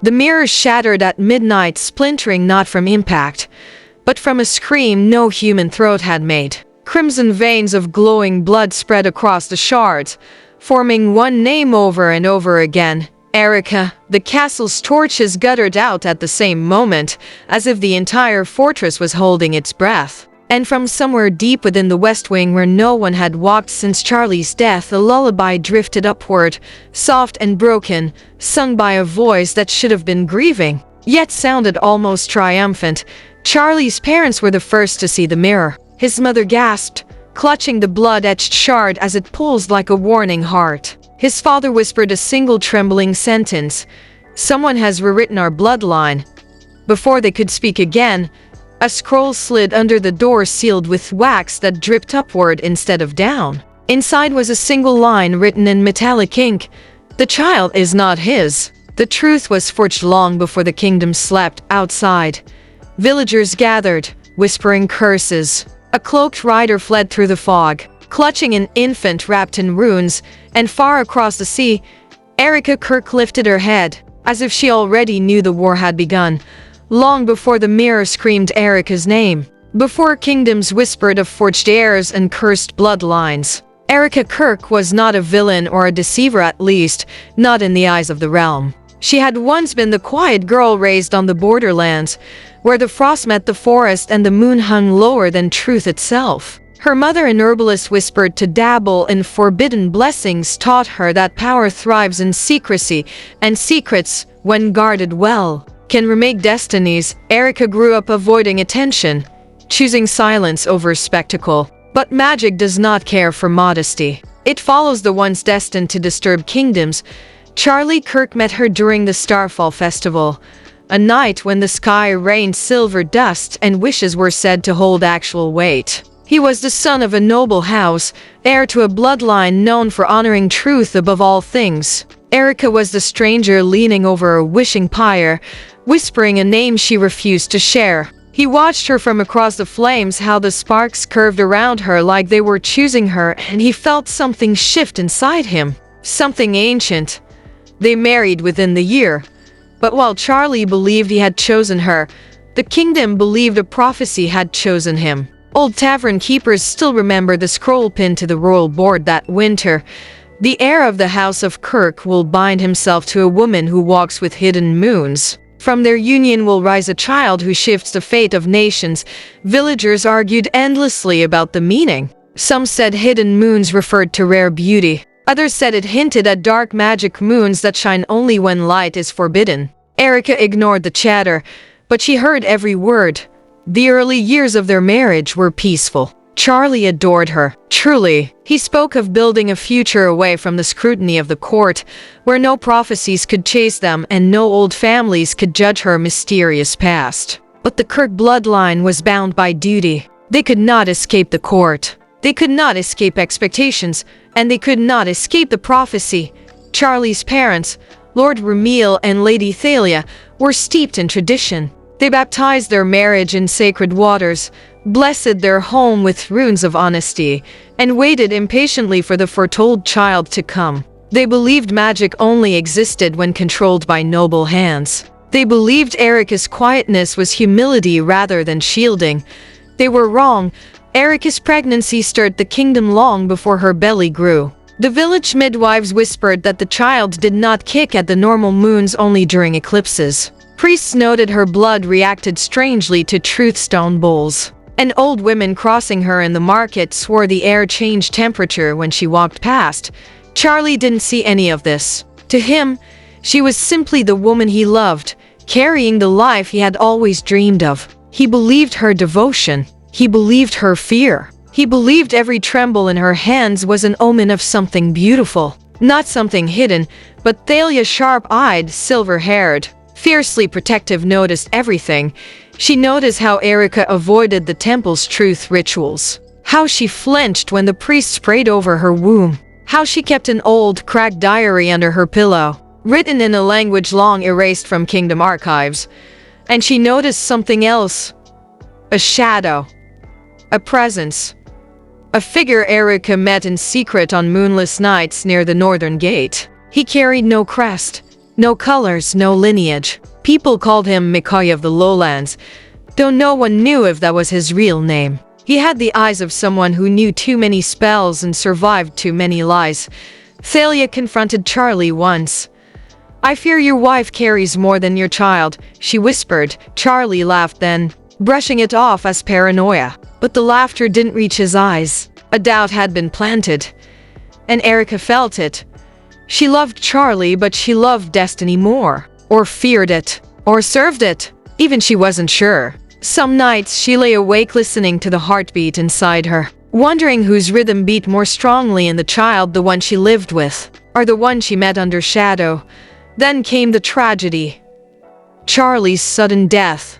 The mirror shattered at midnight, splintering not from impact, but from a scream no human throat had made. Crimson veins of glowing blood spread across the shards, forming one name over and over again. Erika. The castle's torches guttered out at the same moment, as if the entire fortress was holding its breath. And from somewhere deep within the west wing where no one had walked since Charlie's death, a lullaby drifted upward, soft and broken, sung by a voice that should have been grieving, yet sounded almost triumphant. Charlie's parents were the first to see the mirror. His mother gasped, clutching the blood-etched shard as it pulsed like a warning heart. His father whispered a single trembling sentence, "Someone has rewritten our bloodline." Before they could speak again, a scroll slid under the door sealed with wax that dripped upward instead of down. Inside was a single line written in metallic ink, "The child is not his." The truth was forged long before the kingdom slept. Outside, villagers gathered, whispering curses. A cloaked rider fled through the fog, clutching an infant wrapped in runes, and far across the sea, Erika Kirk lifted her head, as if she already knew the war had begun, long before the mirror screamed Erika's name, before kingdoms whispered of forged heirs and cursed bloodlines. Erika Kirk was not a villain or a deceiver, at least, not in the eyes of the realm. She had once been the quiet girl raised on the borderlands, where the frost met the forest and the moon hung lower than truth itself. Her mother, an herbalist whispered to dabble in forbidden blessings, taught her that power thrives in secrecy, and secrets, when guarded well, can remake destinies. Erika grew up avoiding attention, choosing silence over spectacle. But magic does not care for modesty. It follows the ones destined to disturb kingdoms. Charlie Kirk met her during the Starfall Festival, a night when the sky rained silver dust and wishes were said to hold actual weight. He was the son of a noble house, heir to a bloodline known for honoring truth above all things. Erika was the stranger leaning over a wishing pyre, whispering a name she refused to share. He watched her from across the flames, how the sparks curved around her like they were choosing her, and he felt something shift inside him. Something ancient. They married within the year. But while Charlie believed he had chosen her, the kingdom believed a prophecy had chosen him. Old tavern keepers still remember the scroll pinned to the royal board that winter. The heir of the House of Kirk will bind himself to a woman who walks with hidden moons. From their union will rise a child who shifts the fate of nations. Villagers argued endlessly about the meaning. Some said hidden moons referred to rare beauty. Others said it hinted at dark magic moons that shine only when light is forbidden. Erika ignored the chatter, but she heard every word. The early years of their marriage were peaceful. Charlie adored her, truly. He spoke of building a future away from the scrutiny of the court, where no prophecies could chase them and no old families could judge her mysterious past. But the Kirk bloodline was bound by duty. They could not escape the court. They could not escape expectations, and they could not escape the prophecy. Charlie's parents, Lord Ramil and Lady Thalia, were steeped in tradition. They baptized their marriage in sacred waters, blessed their home with runes of honesty, and waited impatiently for the foretold child to come. They believed magic only existed when controlled by noble hands. They believed Erika's quietness was humility rather than shielding. They were wrong. Erika's pregnancy stirred the kingdom long before her belly grew. The village midwives whispered that the child did not kick at the normal moons, only during eclipses. Priests noted her blood reacted strangely to truth stone bowls. And old women crossing her in the market swore the air changed temperature when she walked past. Charlie didn't see any of this. To him, she was simply the woman he loved, carrying the life he had always dreamed of. He believed her devotion. He believed her fear. He believed every tremble in her hands was an omen of something beautiful. Not something hidden, but Thalia, sharp-eyed, silver-haired, fiercely protective, noticed everything. She noticed how Erika avoided the temple's truth rituals. How she flinched when the priest prayed over her womb. How she kept an old, cracked diary under her pillow, written in a language long erased from kingdom archives. And she noticed something else. A shadow. A presence. A figure Erika met in secret on moonless nights near the northern gate. He carried no crest, No colors, no lineage. People called him Mikoyi of the Lowlands, though no one knew if that was his real name. He had the eyes of someone who knew too many spells and survived too many lies. Thalia confronted Charlie once. "I fear your wife carries more than your child," she whispered. Charlie laughed then, brushing it off as paranoia. But the laughter didn't reach his eyes. A doubt had been planted, and Erika felt it. She loved Charlie, but she loved destiny more. Or feared it. Or served it. Even she wasn't sure. Some nights she lay awake listening to the heartbeat inside her, wondering whose rhythm beat more strongly in the child, the one she lived with, or the one she met under shadow. Then came the tragedy. Charlie's sudden death.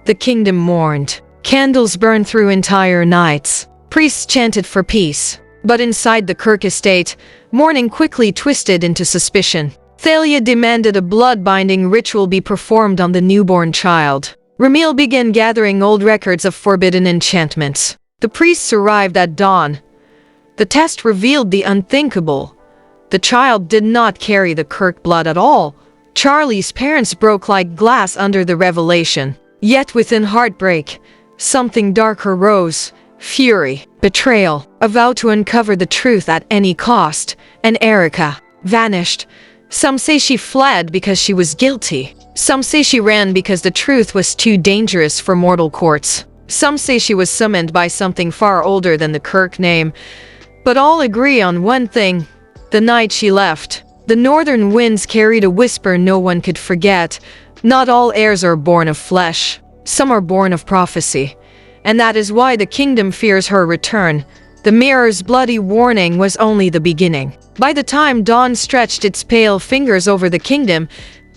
The kingdom mourned. Candles burned through entire nights. Priests chanted for peace. But inside the Kirk estate, mourning quickly twisted into suspicion. Thalia demanded a blood-binding ritual be performed on the newborn child. Ramil began gathering old records of forbidden enchantments. The priests arrived at dawn. The test revealed the unthinkable. The child did not carry the Kirk blood at all. Charlie's parents broke like glass under the revelation. Yet within heartbreak, something darker rose. Fury, betrayal, a vow to uncover the truth at any cost. And Erika vanished. Some say she fled because she was guilty. Some say she ran because the truth was too dangerous for mortal courts. Some say she was summoned by something far older than the Kirk name. But all agree on one thing. The night she left, the northern winds carried a whisper no one could forget. Not all heirs are born of flesh. Some are born of prophecy. And that is why the kingdom fears her return. The mirror's bloody warning was only the beginning. By the time dawn stretched its pale fingers over the kingdom,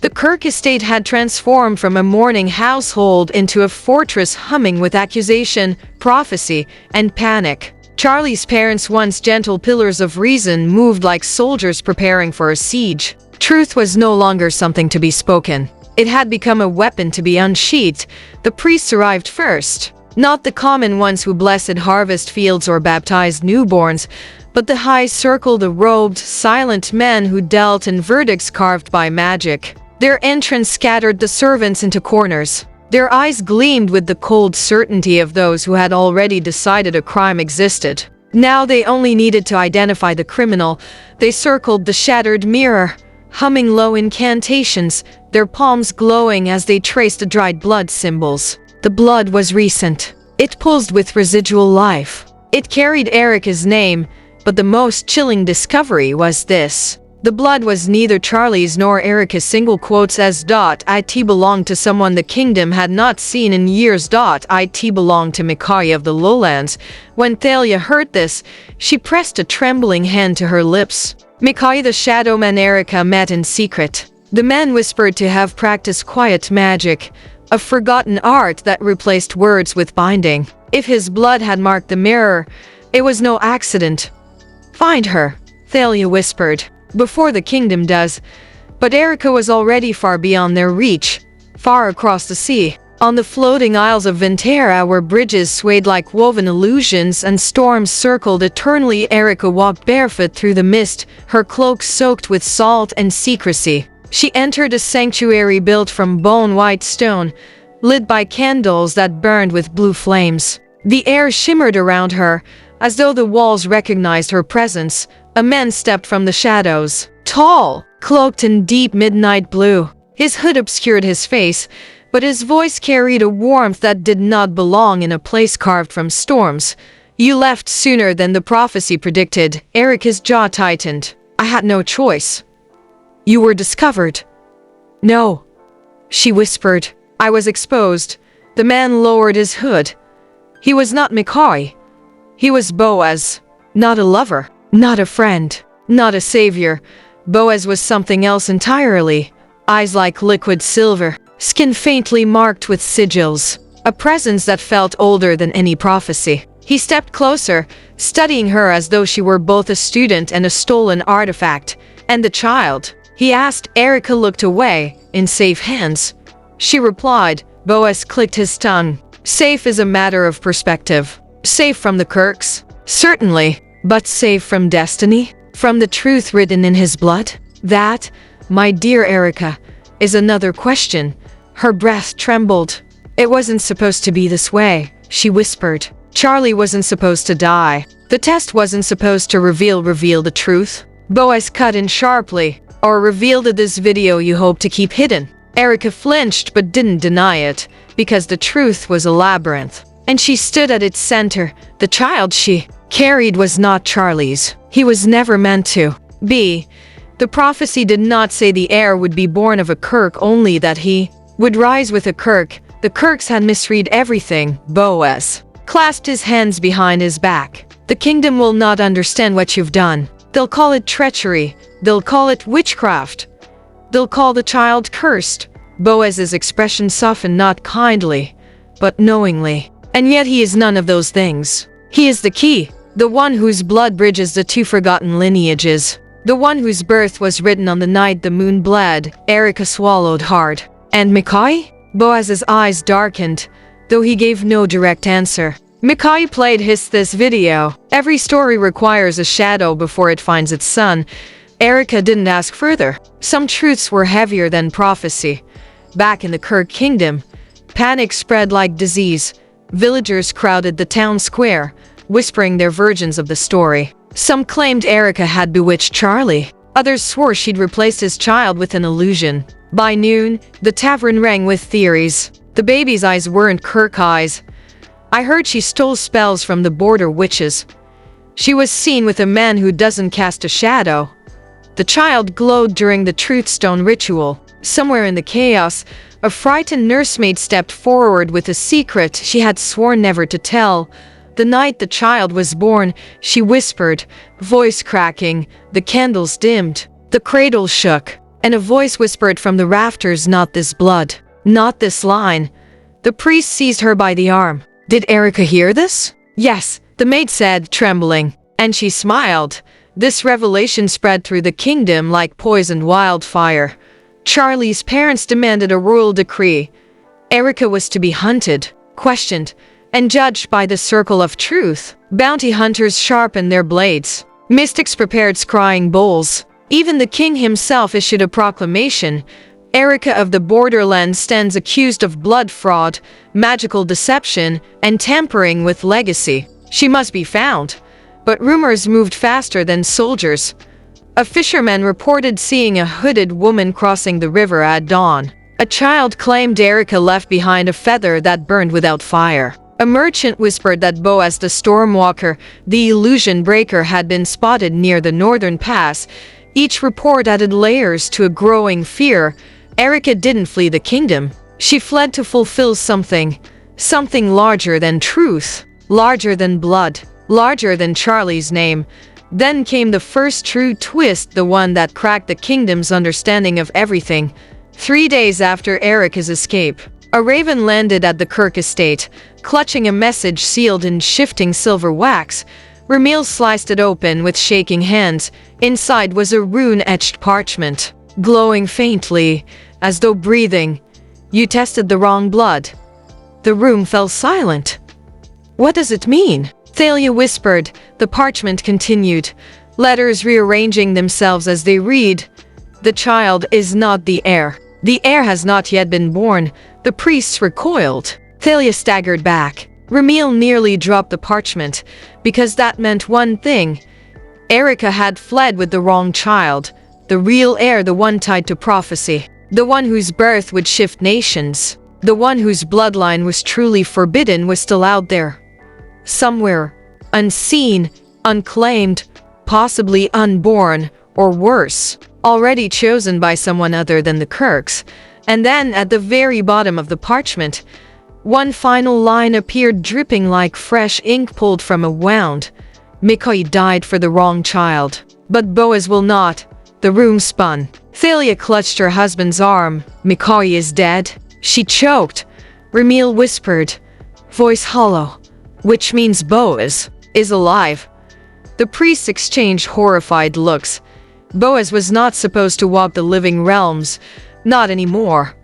the Kirk estate had transformed from a mourning household into a fortress humming with accusation, prophecy, and panic. Charlie's parents, once gentle pillars of reason, moved like soldiers preparing for a siege. Truth was no longer something to be spoken. It had become a weapon to be unsheathed. The priests arrived first. Not the common ones who blessed harvest fields or baptized newborns, but the high circle, the robed, silent men who dealt in verdicts carved by magic. Their entrance scattered the servants into corners. Their eyes gleamed with the cold certainty of those who had already decided a crime existed. Now they only needed to identify the criminal. They circled the shattered mirror, humming low incantations, their palms glowing as they traced the dried blood symbols. The blood was recent. It pulsed with residual life. It carried Erika's name, but the most chilling discovery was this. The blood was neither Charlie's nor Erika's. Single quotes as "It belonged to someone the kingdom had not seen in years. It belonged to Mikoyi of the Lowlands." When Thalia heard this, she pressed a trembling hand to her lips. Mikoyi the Shadowman Erika met in secret. The man whispered to have practiced quiet magic, a forgotten art that replaced words with binding. If his blood had marked the mirror, it was no accident. "Find her," Thalia whispered, "before the kingdom does." But Erika was already far beyond their reach, far across the sea. On the floating isles of Ventera, where bridges swayed like woven illusions and storms circled eternally, Erika walked barefoot through the mist, her cloak soaked with salt and secrecy. She entered a sanctuary built from bone-white stone, lit by candles that burned with blue flames. The air shimmered around her, as though the walls recognized her presence. A man stepped from the shadows, tall, cloaked in deep midnight blue. His hood obscured his face, but his voice carried a warmth that did not belong in a place carved from storms. "You left sooner than the prophecy predicted." Erika's jaw tightened. "I had no choice." "You were discovered." "No," she whispered. "I was exposed." The man lowered his hood. He was not Mikoyi. He was Boaz. Not a lover. Not a friend. Not a savior. Boaz was something else entirely. Eyes like liquid silver. Skin faintly marked with sigils. A presence that felt older than any prophecy. He stepped closer, studying her as though she were both a student and a stolen artifact. "And the child?" he asked. Erika looked away. "In safe hands," she replied. Boaz clicked his tongue. "Safe is a matter of perspective. Safe from the Kirks? Certainly. But safe from destiny? From the truth written in his blood? That My dear Erika, is another question. Her breath trembled. It wasn't supposed to be this way, she whispered. Charlie wasn't supposed to die. The test wasn't supposed to reveal the truth. Boaz cut in sharply. Or reveal this video you hope to keep hidden. Erika flinched but didn't deny it, because the truth was a labyrinth. And she stood at its center. The child she carried was not Charlie's. He was never meant to be. The prophecy did not say the heir would be born of a Kirk, only that he would rise with a Kirk. The Kirks had misread everything. Boaz clasped his hands behind his back. The kingdom will not understand what you've done. They'll call it treachery. They'll call it witchcraft. They'll call the child cursed. Boaz's expression softened, not kindly, but knowingly. And yet he is none of those things. He is the key, the one whose blood bridges the two forgotten lineages, the one whose birth was written on the night the moon bled. Erika swallowed hard. And Mikhail? Boaz's eyes darkened, though he gave no direct answer. Mikhail played this video. Every story requires a shadow before it finds its sun. Erika didn't ask further. Some truths were heavier than prophecy. Back in the Kirk kingdom, panic spread like disease. Villagers crowded the town square, whispering their versions of the story. Some claimed Erika had bewitched Charlie. Others swore she'd replaced his child with an illusion. By noon, the tavern rang with theories. The baby's eyes weren't Kirk eyes. I heard she stole spells from the border witches. She was seen with a man who doesn't cast a shadow. The child glowed during the Truthstone ritual. Somewhere in the chaos, a frightened nursemaid stepped forward with a secret she had sworn never to tell. The night the child was born, she whispered, voice cracking. The candles dimmed. The cradle shook. And a voice whispered from the rafters, not this blood. Not this line. The priest seized her by the arm. Did Erika hear this? Yes, the maid said, trembling. And she smiled. This revelation spread through the kingdom like poisoned wildfire. Charlie's parents demanded a royal decree. Erika was to be hunted, questioned, and judged by the circle of truth. Bounty hunters sharpened their blades. Mystics prepared scrying bowls. Even the king himself issued a proclamation. Erika of the borderlands stands accused of blood fraud, magical deception, and tampering with legacy. She must be found. But rumors moved faster than soldiers. A fisherman reported seeing a hooded woman crossing the river at dawn. A child claimed Erika left behind a feather that burned without fire. A merchant whispered that Boaz the Stormwalker, the illusion breaker, had been spotted near the northern pass. Each report added layers to a growing fear. Erika didn't flee the kingdom. She fled to fulfill something larger than truth, larger than blood, larger than Charlie's name. Then came the first true twist, the one that cracked the kingdom's understanding of everything. 3 days after Erika's escape, a raven landed at the Kirk estate, clutching a message sealed in shifting silver wax. Ramil sliced it open with shaking hands. Inside was a rune-etched parchment, glowing faintly, as though breathing. You tested the wrong blood. The room fell silent. What does it mean? Thalia whispered. The parchment continued, letters rearranging themselves as they read. The child is not the heir. The heir has not yet been born. The priests recoiled. Thalia staggered back. Ramil nearly dropped the parchment, because that meant one thing. Erika had fled with the wrong child. The real heir, the one tied to prophecy. The one whose birth would shift nations. The one whose bloodline was truly forbidden was still out there. Somewhere. Unseen, unclaimed, possibly unborn, or worse, already chosen by someone other than the Kirks. And then, at the very bottom of the parchment, one final line appeared, dripping like fresh ink pulled from a wound. Mikhail died for the wrong child. But Boaz will not. The room spun. Thalia clutched her husband's arm. Mikhail is dead. She choked. Ramil whispered, voice hollow, which means Boaz is alive. The priests exchanged horrified looks. Boaz was not supposed to walk the living realms. Not anymore.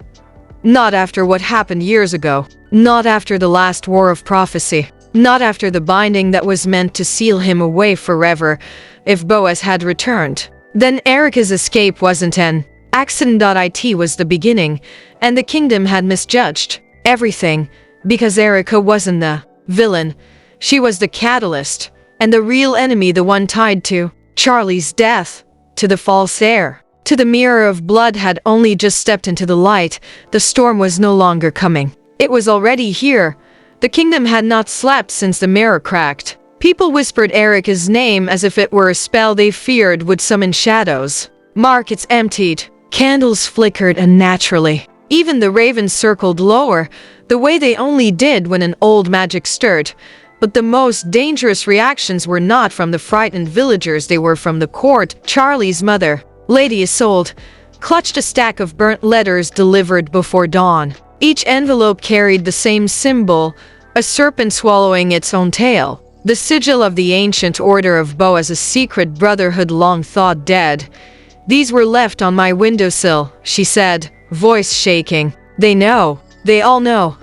Not after what happened years ago. Not after the last war of prophecy. Not after the binding that was meant to seal him away forever. If Boaz had returned, then Erika's escape wasn't an Accident.it was the beginning, and the kingdom had misjudged everything, because Erika wasn't the villain. She was the catalyst, and the real enemy, the one tied to Charlie's death, to the false heir, to the mirror of blood, had only just stepped into the light. The storm was no longer coming. It was already here. The kingdom had not slept since the mirror cracked. People whispered Erika's name as if it were a spell they feared would summon shadows. Markets emptied. Candles flickered unnaturally. Even the ravens circled lower, the way they only did when an old magic stirred. But the most dangerous reactions were not from the frightened villagers, they were from the court. Charlie's mother, Lady Isolde, clutched a stack of burnt letters delivered before dawn. Each envelope carried the same symbol, a serpent swallowing its own tail. The sigil of the ancient order of Boaz, a secret brotherhood long thought dead. "These were left on my windowsill," she said, voice shaking. "They know. They all know."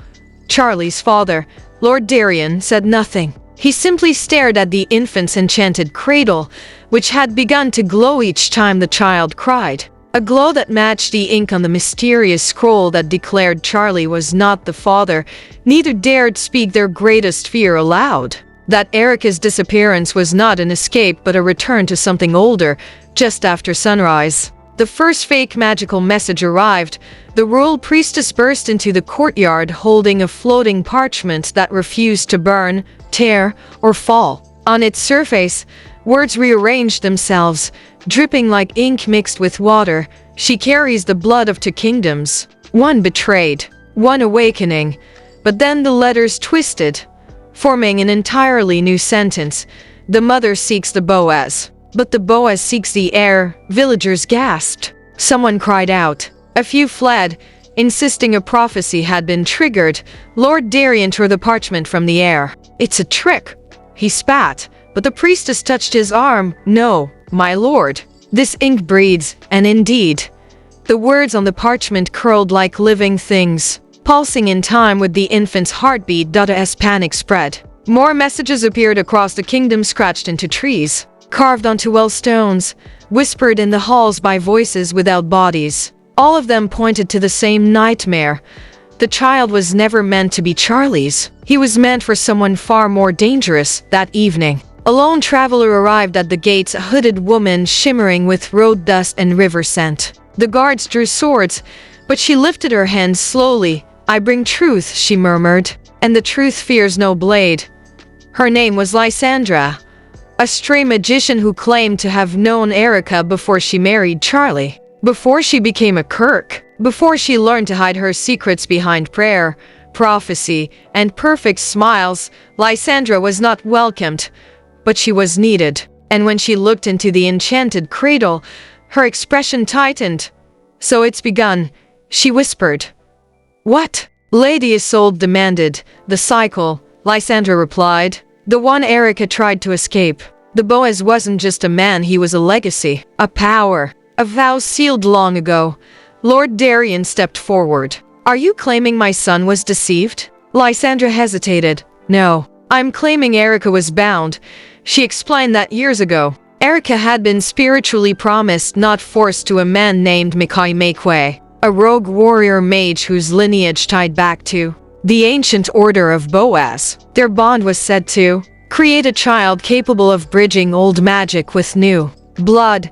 Charlie's father, Lord Darien, said nothing. He simply stared at the infant's enchanted cradle, which had begun to glow each time the child cried. A glow that matched the ink on the mysterious scroll that declared Charlie was not the father. Neither dared speak their greatest fear aloud. That Erika's disappearance was not an escape but a return to something older. Just after sunrise, the first fake magical message arrived. The royal priestess burst into the courtyard holding a floating parchment that refused to burn, tear, or fall. On its surface, words rearranged themselves, dripping like ink mixed with water. "She carries the blood of two kingdoms. One betrayed, one awakening." But then the letters twisted, forming an entirely new sentence. "The mother seeks the Boaz, but the Boaz seeks the heir." Villagers gasped. Someone cried out. A few fled, insisting a prophecy had been triggered. Lord Darien tore the parchment from the air. "It's a trick," he spat, but the priestess touched his arm. "No, my lord. This ink breathes," and indeed, the words on the parchment curled like living things, pulsing in time with the infant's heartbeat. As panic spread, more messages appeared across the kingdom, scratched into trees, carved onto well stones, whispered in the halls by voices without bodies. All of them pointed to the same nightmare. The child was never meant to be Charlie's. He was meant for someone far more dangerous. That evening, a lone traveler arrived at the gates, a hooded woman shimmering with road dust and river scent. The guards drew swords, but she lifted her hands slowly. "I bring truth," she murmured, "and the truth fears no blade." Her name was Lysandra, a stray magician who claimed to have known Erika before she married Charlie, before she became a Kirk, before she learned to hide her secrets behind prayer, prophecy, and perfect smiles. Lysandra was not welcomed, but she was needed. And when she looked into the enchanted cradle, her expression tightened. "So it's begun," she whispered. "What?" Lady Isolde demanded. "The cycle," Lysandra replied. "The one Erika tried to escape. The Boaz wasn't just a man, he was a legacy, a power, a vow sealed long ago." Lord Darien stepped forward. "Are you claiming my son was deceived?" Lysandra hesitated. "No, I'm claiming Erika was bound." She explained that years ago, Erika had been spiritually promised, not forced, to a man named Mikai Makwe, a rogue warrior mage whose lineage tied back to the ancient order of Boaz. Their bond was said to create a child capable of bridging old magic with new blood.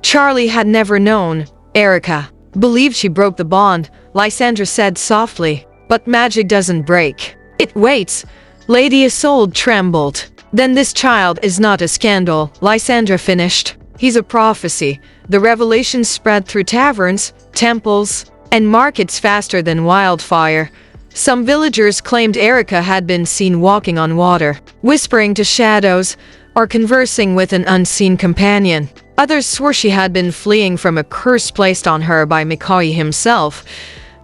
Charlie had never known. Erika believed she broke the bond, Lysandra said softly. "But magic doesn't break. It waits." Lady Isolde trembled. "Then this child is not a scandal," Lysandra finished. "He's a prophecy." The revelation spread through taverns, temples, and markets faster than wildfire. Some villagers claimed Erika had been seen walking on water, whispering to shadows, or conversing with an unseen companion. Others swore she had been fleeing from a curse placed on her by Mikai himself.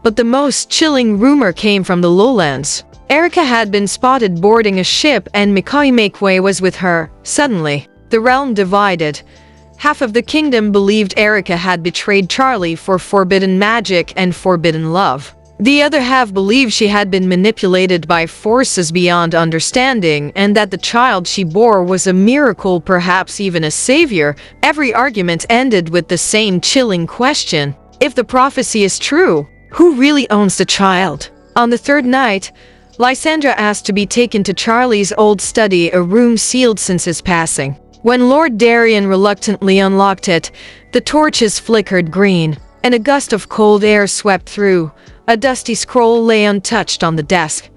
But the most chilling rumor came from the lowlands. Erika had been spotted boarding a ship and Mikai Makwe was with her. Suddenly, the realm divided. Half of the kingdom believed Erika had betrayed Charlie for forbidden magic and forbidden love. The other half believed she had been manipulated by forces beyond understanding and that the child she bore was a miracle, perhaps even a savior. Every argument ended with the same chilling question. If the prophecy is true, who really owns the child? On the third night, Lysandra asked to be taken to Charlie's old study, a room sealed since his passing. When Lord Darien reluctantly unlocked it, the torches flickered green, and a gust of cold air swept through. A dusty scroll lay untouched on the desk.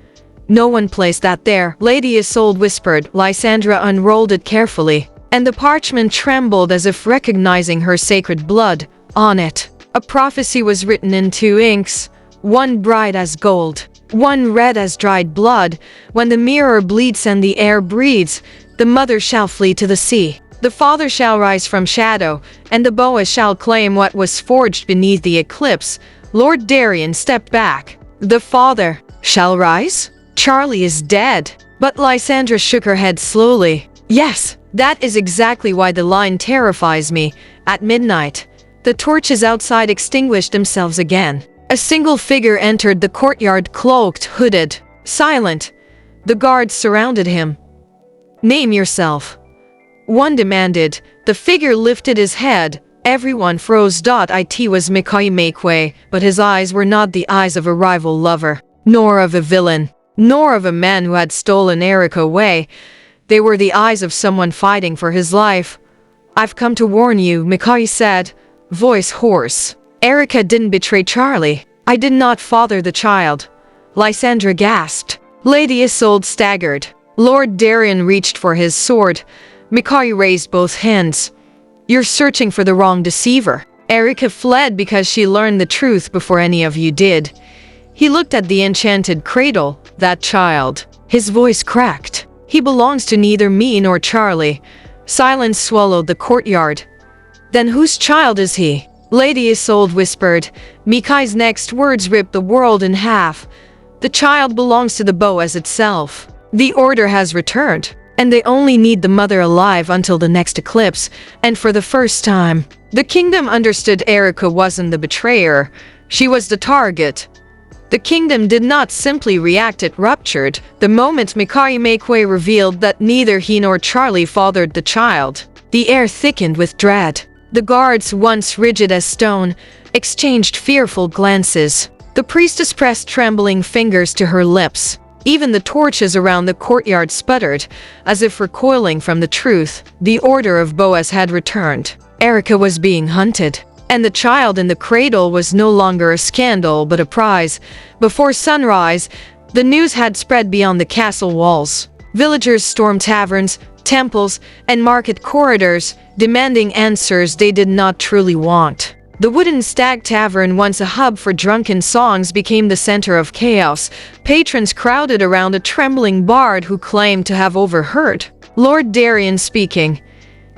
"No one placed that there," Lady Isolde whispered. Lysandra unrolled it carefully, and the parchment trembled as if recognizing her sacred blood. On it, a prophecy was written in two inks, one bright as gold, one red as dried blood. "When the mirror bleeds and the air breathes, the mother shall flee to the sea. The father shall rise from shadow, and the boa shall claim what was forged beneath the eclipse." Lord Darien stepped back. "The father shall rise? Charlie is dead." But Lysandra shook her head slowly. "Yes, that is exactly why the line terrifies me." At midnight, the torches outside extinguished themselves again. A single figure entered the courtyard, cloaked, hooded, silent. The guards surrounded him. "Name yourself," one demanded. The figure lifted his head. Everyone froze. It was Mikayi Makwe, but his eyes were not the eyes of a rival lover, nor of a villain, nor of a man who had stolen Erika away. They were the eyes of someone fighting for his life. "I've come to warn you," Mikayi said, voice hoarse. "Erika didn't betray Charlie. I did not father the child." Lysandra gasped. Lady Isolde staggered. Lord Darien reached for his sword. Mikayi raised both hands. "You're searching for the wrong deceiver. Erika fled because she learned the truth before any of you did." He looked at the enchanted cradle. "That child." His voice cracked. "He belongs to neither me nor Charlie." Silence swallowed the courtyard. "Then whose child is he?" Lady Isolde whispered. Mikayi's next words ripped the world in half. "The child belongs to the Boaz itself. The order has returned, and they only need the mother alive until the next eclipse." And for the first time, the kingdom understood Erika wasn't the betrayer. She was the target. The kingdom did not simply react, it ruptured. The moment Mikayi Makwe revealed that neither he nor Charlie fathered the child, the air thickened with dread. The guards, once rigid as stone, exchanged fearful glances. The priestess pressed trembling fingers to her lips. Even the torches around the courtyard sputtered, as if recoiling from the truth. The order of Boaz had returned. Erika was being hunted, and the child in the cradle was no longer a scandal but a prize. Before sunrise, the news had spread beyond the castle walls. Villagers stormed taverns, temples, and market corridors, demanding answers they did not truly want. The Wooden Stag Tavern, once a hub for drunken songs, became the center of chaos. Patrons crowded around a trembling bard who claimed to have overheard Lord Darien speaking.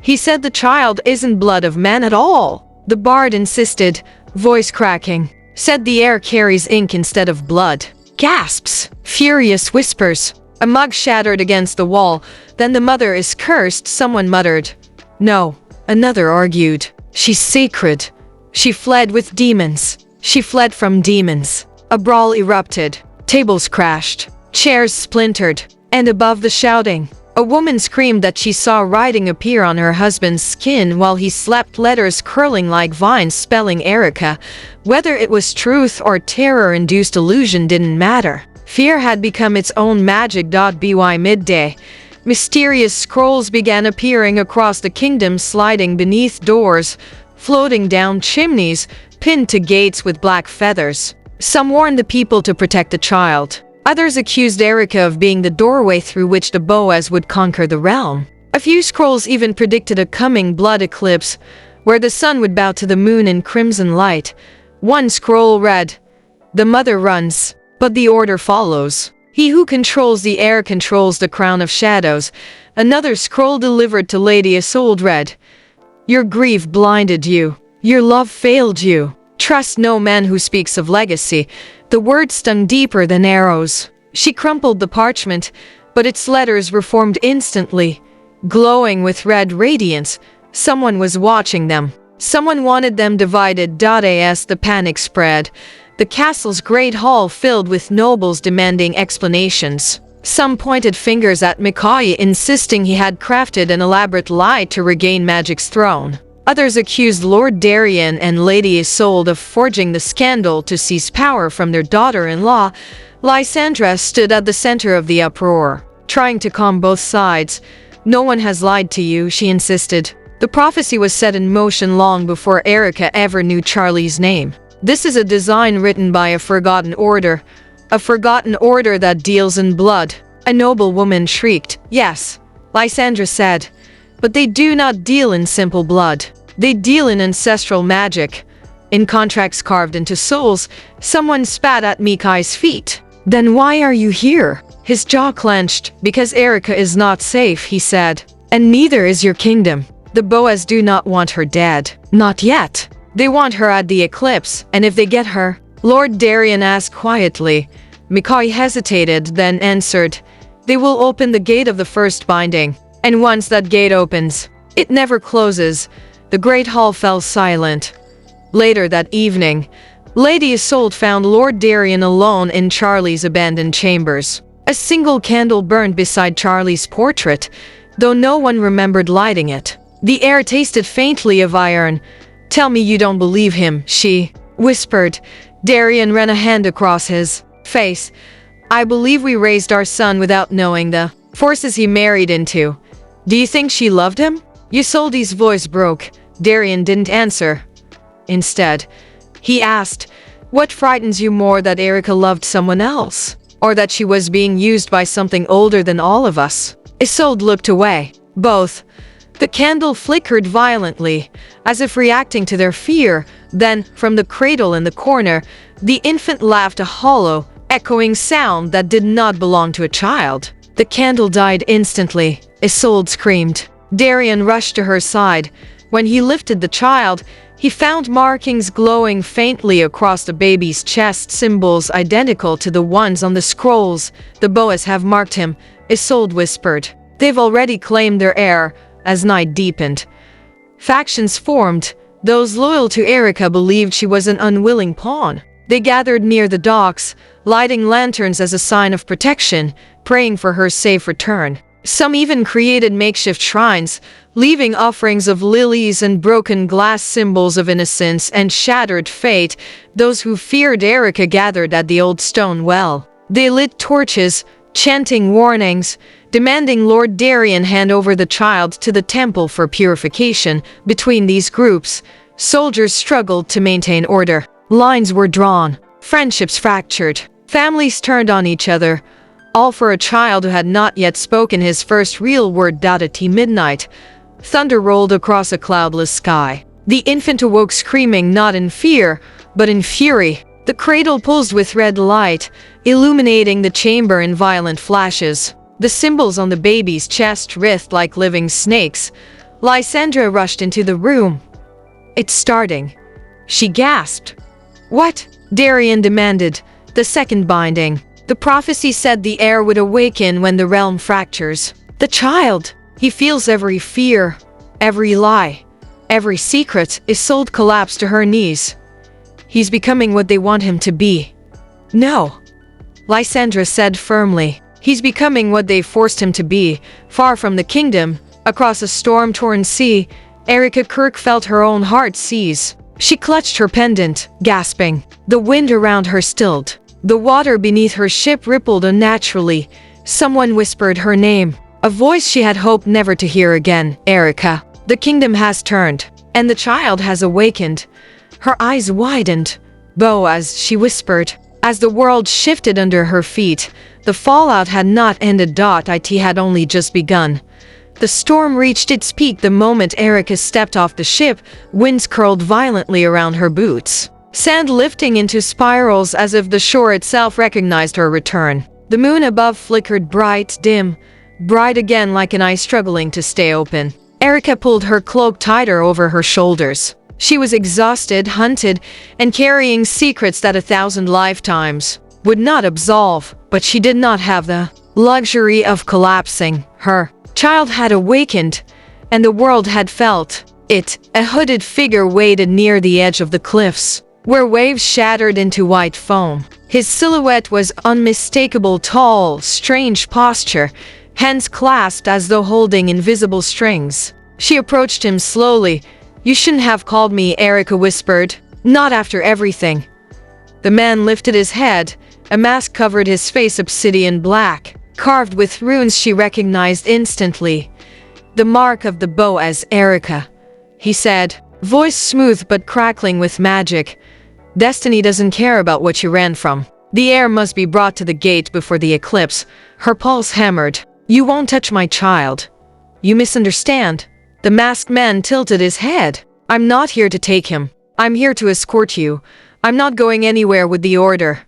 "He said the child isn't blood of man at all," the bard insisted, voice cracking. "Said the air carries ink instead of blood." Gasps, furious whispers. A mug shattered against the wall. "Then the mother is cursed," someone muttered. "No," another argued. "She's sacred. She fled with demons." She fled from demons. A brawl erupted. Tables crashed. Chairs splintered. And above the shouting, a woman screamed that she saw writing appear on her husband's skin while he slept, letters curling like vines spelling Erika. Whether it was truth or terror-induced illusion didn't matter. Fear had become its own magic. By midday, mysterious scrolls began appearing across the kingdom, sliding beneath doors, floating down chimneys, pinned to gates with black feathers. Some warned the people to protect the child. Others accused Erika of being the doorway through which the Boaz would conquer the realm. A few scrolls even predicted a coming blood eclipse, where the sun would bow to the moon in crimson light. One scroll read, "The mother runs, but the order follows. He who controls the air controls the crown of shadows." Another scroll delivered to Lady Isolde read, "Your grief blinded you. Your love failed you. Trust no man who speaks of legacy." The words stung deeper than arrows. She crumpled the parchment, but its letters reformed instantly, glowing with red radiance. Someone was watching them. Someone wanted them divided. As the panic spread, the castle's great hall filled with nobles demanding explanations. Some pointed fingers at Mikayi, insisting he had crafted an elaborate lie to regain magic's throne. Others accused Lord Darien and Lady Isolde of forging the scandal to seize power from their daughter-in-law. Lysandra stood at the center of the uproar, trying to calm both sides. "No one has lied to you," she insisted. "The prophecy was set in motion long before Erika ever knew Charlie's name. This is a design written by a forgotten order that deals in blood." A noble woman shrieked. "Yes," Lysandra said, "but they do not deal in simple blood. They deal in ancestral magic, in contracts carved into souls." Someone spat at Mikai's feet. "Then why are you here?" His jaw clenched. "Because Erika is not safe," he said. "And neither is your kingdom. The Boas do not want her dead. Not yet. They want her at the eclipse, and if they get her..." Lord Darien asked quietly. Mikai hesitated, then answered, "They will open the gate of the first binding. And once that gate opens, it never closes." The great hall fell silent. Later that evening, Lady Isolde found Lord Darien alone in Charlie's abandoned chambers. A single candle burned beside Charlie's portrait, though no one remembered lighting it. The air tasted faintly of iron. "Tell me you don't believe him," she whispered. Darien ran a hand across his face. "I believe we raised our son without knowing the forces he married into." "Do you think she loved him?" Isolde's voice broke. Darien didn't answer. Instead, he asked, "What frightens you more, that Erika loved someone else? Or that she was being used by something older than all of us?" Isolde looked away. "Both." The candle flickered violently, as if reacting to their fear. Then, from the cradle in the corner, the infant laughed, a hollow, echoing sound that did not belong to a child. The candle died instantly. Isolde screamed. Darien rushed to her side. When he lifted the child, he found markings glowing faintly across the baby's chest, symbols identical to the ones on the scrolls. "The Boas have marked him," Isolde whispered. "They've already claimed their heir." As night deepened, factions formed. Those loyal to Erika believed she was an unwilling pawn. They gathered near the docks, lighting lanterns as a sign of protection, praying for her safe return. Some even created makeshift shrines, leaving offerings of lilies and broken glass, symbols of innocence and shattered fate. Those who feared Erika gathered at the old stone well. They lit torches, chanting warnings, demanding Lord Darien hand over the child to the temple for purification. Between these groups, soldiers struggled to maintain order. Lines were drawn, friendships fractured, families turned on each other, all for a child who had not yet spoken his first real word. At midnight, thunder rolled across a cloudless sky. The infant awoke screaming, not in fear, but in fury. The cradle pulsed with red light, illuminating the chamber in violent flashes. The symbols on the baby's chest writhed like living snakes. Lysandra rushed into the room. "It's starting," she gasped. "What?" Darien demanded. "The second binding. The prophecy said the heir would awaken when the realm fractures. The child, he feels every fear, every lie, every secret." Isolde collapsed to her knees. "He's becoming what they want him to be." "No," Lysandra said firmly. "He's becoming what they forced him to be, far from the kingdom, across a storm-torn sea." Erika Kirk felt her own heart seize. She clutched her pendant, gasping. The wind around her stilled. The water beneath her ship rippled unnaturally. Someone whispered her name, a voice she had hoped never to hear again. "Erika, the kingdom has turned, and the child has awakened." Her eyes widened. "Boas," she whispered. As the world shifted under her feet, the fallout had not ended. It had only just begun. The storm reached its peak the moment Erika stepped off the ship. Winds curled violently around her boots, sand lifting into spirals as if the shore itself recognized her return. The moon above flickered bright, dim, bright again, like an eye struggling to stay open. Erika pulled her cloak tighter over her shoulders. She was exhausted, hunted, and carrying secrets that 1,000 lifetimes would not absolve, but she did not have the luxury of collapsing. Her child had awakened, and the world had felt it. A hooded figure waited near the edge of the cliffs, where waves shattered into white foam. His silhouette was unmistakable, tall, strange posture, hands clasped as though holding invisible strings. She approached him slowly, You shouldn't have called me, Erika whispered. Not after everything. The man lifted his head. A mask covered his face, obsidian black, carved with runes she recognized instantly. The mark of the bow as Erika, he said, voice smooth but crackling with magic. Destiny doesn't care about what you ran from. The heir must be brought to the gate before the eclipse. Her pulse hammered. You won't touch my child. You misunderstand. The masked man tilted his head. I'm not here to take him. I'm here to escort you. I'm not going anywhere with the order.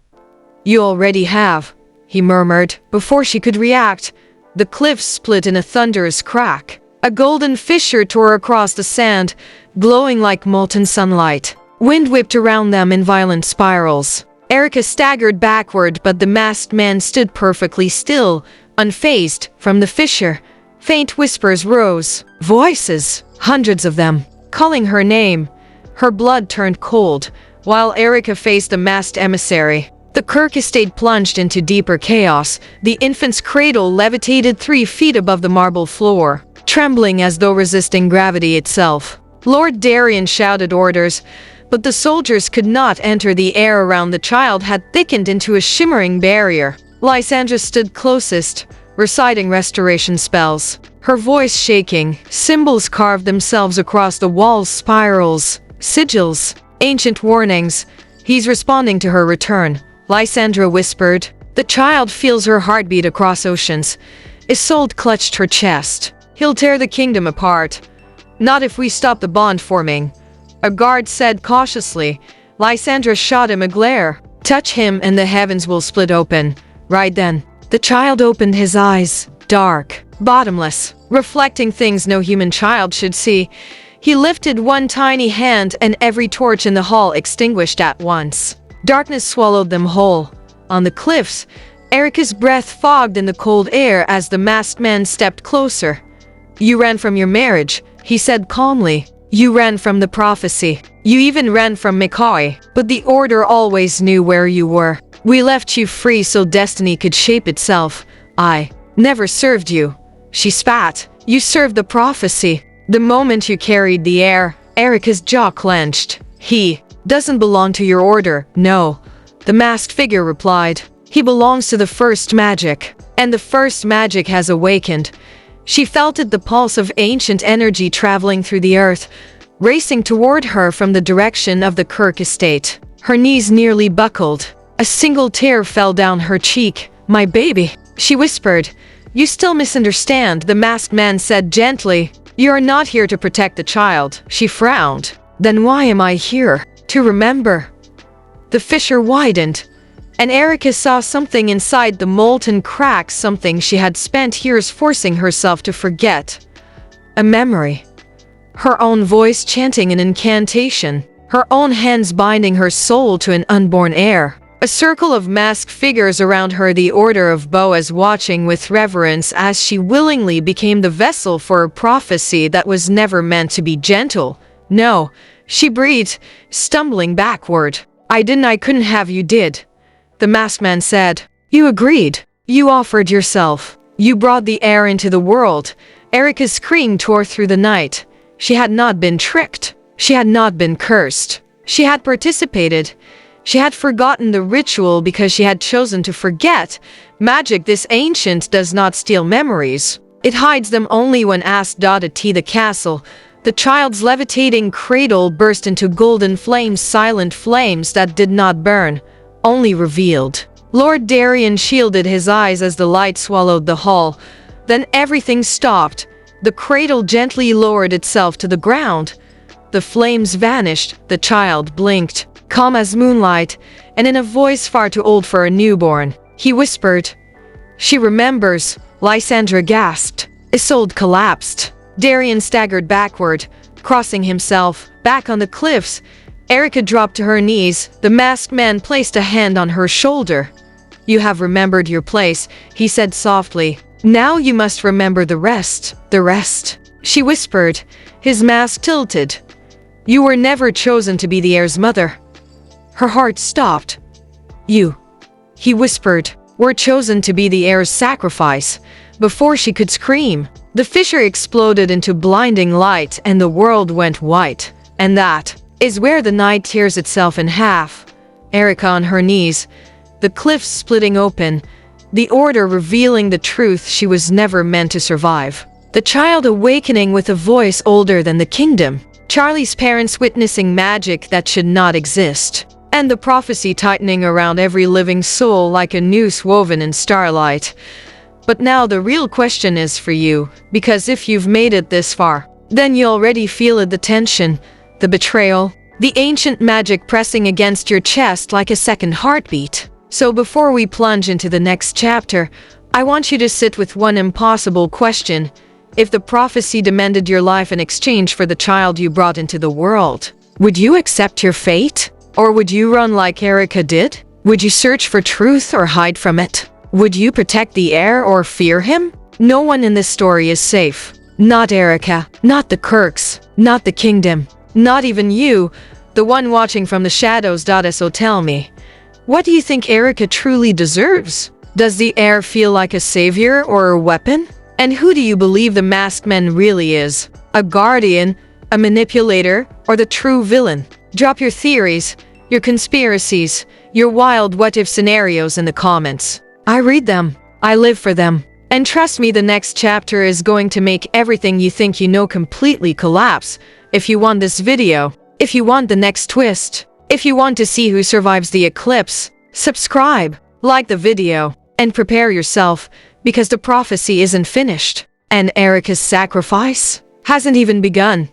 You already have, he murmured. Before she could react, the cliff split in a thunderous crack. A golden fissure tore across the sand, glowing like molten sunlight. Wind whipped around them in violent spirals. Erika staggered backward, but the masked man stood perfectly still, unfazed. From the fissure, faint whispers rose. Voices, hundreds of them, calling her name. Her blood turned cold, while Erika faced the masked emissary. The Kirk estate plunged into deeper chaos. The infant's cradle levitated 3 feet above the marble floor, trembling as though resisting gravity itself. Lord Darien shouted orders, but the soldiers could not enter. The air around the child had thickened into a shimmering barrier. Lysandra stood closest, reciting restoration spells, her voice shaking. Symbols carved themselves across the walls, spirals, sigils, ancient warnings. He's responding to her return, Lysandra whispered. The child feels her heartbeat across oceans. Isolde clutched her chest. He'll tear the kingdom apart. Not if we stop the bond forming, a guard said cautiously. Lysandra shot him a glare. Touch him and the heavens will split open. Right then, the child opened his eyes, dark, bottomless, reflecting things no human child should see. He lifted one tiny hand and every torch in the hall extinguished at once. Darkness swallowed them whole. On the cliffs, Erika's breath fogged in the cold air as the masked man stepped closer. You ran from your marriage, he said calmly. You ran from the prophecy. You even ran from McCoy. But the Order always knew where you were. We left you free so destiny could shape itself. I never served you. She spat. You served the prophecy. The moment you carried the air, Erika's jaw clenched. He doesn't belong to your order, no. The masked figure replied. He belongs to the first magic. And the first magic has awakened. She felt it, the pulse of ancient energy traveling through the earth, racing toward her from the direction of the Kirk estate. Her knees nearly buckled. A single tear fell down her cheek. My baby, she whispered. You still misunderstand, the masked man said gently. You are not here to protect the child. She frowned. Then why am I here? To remember. The fissure widened, and Erika saw something inside the molten crack, something she had spent years forcing herself to forget. A memory. Her own voice chanting an incantation. Her own hands binding her soul to an unborn heir. A circle of masked figures around her, the Order of Boaz watching with reverence as she willingly became the vessel for a prophecy that was never meant to be gentle. No, she breathed, stumbling backward. I couldn't have, you did. The masked man said. You agreed. You offered yourself. You brought the heir into the world. Erika's scream tore through the night. She had not been tricked. She had not been cursed. She had participated. She had forgotten the ritual because she had chosen to forget. Magic this ancient does not steal memories. It hides them only when asked. At the castle, the child's levitating cradle burst into golden flames, silent flames that did not burn, only revealed. Lord Darien shielded his eyes as the light swallowed the hall. Then everything stopped. The cradle gently lowered itself to the ground. The flames vanished. The child blinked, calm as moonlight, and in a voice far too old for a newborn, he whispered, She remembers. Lysandra gasped. Isolde collapsed. Darien staggered backward, crossing himself. Back on the cliffs, Erika dropped to her knees. The masked man placed a hand on her shoulder. You have remembered your place, he said softly. Now you must remember the rest. The rest. She whispered. His mask tilted. You were never chosen to be the heir's mother. Her heart stopped. You, he whispered, were chosen to be the heir's sacrifice. Before she could scream, The fissure exploded into blinding light and the world went white. And that is where the night tears itself in half. Erika on her knees, the cliffs splitting open, the order revealing the truth she was never meant to survive. The child awakening with a voice older than the kingdom. Charlie's parents witnessing magic that should not exist. And the prophecy tightening around every living soul like a noose woven in starlight. But now the real question is for you, because if you've made it this far, then you already feel it, the tension, the betrayal, the ancient magic pressing against your chest like a second heartbeat. So before we plunge into the next chapter, I want you to sit with one impossible question. If the prophecy demanded your life in exchange for the child you brought into the world, would you accept your fate? Or would you run like Erika did? Would you search for truth or hide from it? Would you protect the heir or fear him? No one in this story is safe. Not Erika, not the Kirks, not the kingdom, not even you, the one watching from the shadows. So tell me, what do you think Erika truly deserves? Does the heir feel like a savior or a weapon? And who do you believe the masked man really is? A guardian, a manipulator, or the true villain? Drop your theories, your conspiracies, your wild what-if scenarios in the comments. I read them. I live for them. And trust me, the next chapter is going to make everything you think you know completely collapse. If you want this video, if you want the next twist, if you want to see who survives the eclipse, subscribe, like the video, and prepare yourself, because the prophecy isn't finished. And Erika's sacrifice hasn't even begun.